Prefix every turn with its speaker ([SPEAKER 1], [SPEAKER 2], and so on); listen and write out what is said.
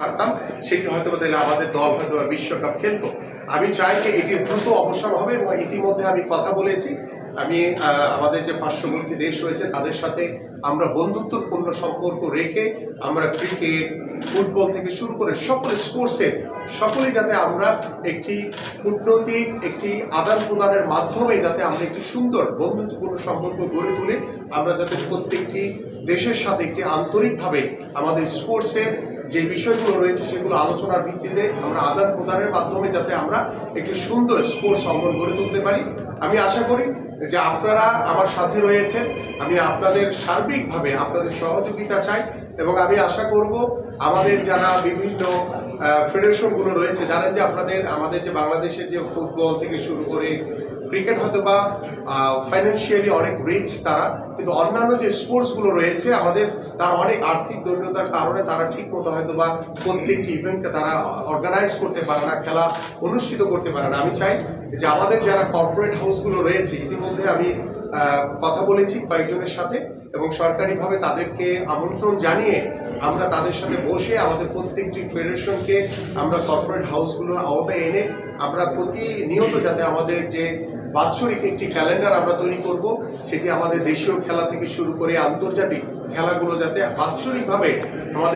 [SPEAKER 1] পারতাম, সেটি হয়তো তাহলে আমাদের দল হয়তো বিশ্বকাপ খেলতো। আমি চাই যে এটি দ্রুত অবসর হবে এবং ইতিমধ্যে আমি কথা বলেছি। আমি আমাদের যে পার্শ্ববর্তী দেশ রয়েছে তাদের সাথে আমরা বন্ধুত্বপূর্ণ সম্পর্ক রেখে আমরা ক্রিকেট, ফুটবল থেকে শুরু করে সকল স্পোর্টসের সকলেই যাতে আমরা একটি কূটনৈতিক একটি আদান প্রদানের মাধ্যমে যাতে আমরা একটি সুন্দর বন্ধুত্বপূর্ণ সম্পর্ক গড়ে তুলে আমরা যাতে প্রত্যেকটি দেশের সাথে একটি আন্তরিকভাবে আমাদের স্পোর্টসের যে বিষয়গুলো রয়েছে সেগুলো আলোচনার ভিত্তিতে আমরা আদান প্রদানের মাধ্যমে যাতে আমরা একটি সুন্দর স্পোর্টস অঙ্গন গড়ে তুলতে পারি। আমি আশা করি যে আপনারা আমার সাথে রয়েছেন, আমি আপনাদের সার্বিকভাবে আপনাদের সহযোগিতা চাই এবং আমি আশা করব আমাদের যারা বিভিন্ন ফেডারেশনগুলো রয়েছে, জানেন যে আমাদের যে বাংলাদেশের যে ফুটবল থেকে শুরু করে ক্রিকেট হয়তো বা ফাইন্যান্সিয়ালি অনেক রিচ তারা, কিন্তু অন্যান্য যে স্পোর্টসগুলো রয়েছে আমাদের তার অনেক আর্থিক দৈন্যতার কারণে তারা ঠিক মতো হয়তো বা প্রত্যেকটি ইভেন্টকে তারা অর্গানাইজ করতে পারে না, খেলা অনুষ্ঠিত করতে পারে না। আমি চাই যে আমাদের যারা কর্পোরেট হাউসগুলো রয়েছে, ইতিমধ্যে আমি কথা বলেছি কয়েকজনের সাথে এবং সরকারিভাবে তাদেরকে আমন্ত্রণ জানিয়ে আমরা তাদের সাথে বসে আমাদের প্রত্যেকটি ফেডারেশনকে আমরা কর্পোরেট হাউসগুলোর আওতায় এনে আমরা প্রতিনিয়ত যাতে আমাদের যে বাৎসরিক একটি ক্যালেন্ডার আমরা তৈরি করব, সেটি আমাদের দেশীয় খেলা থেকে শুরু করে আন্তর্জাতিক খেলাগুলো যাতে বাৎসরিকভাবে আমাদের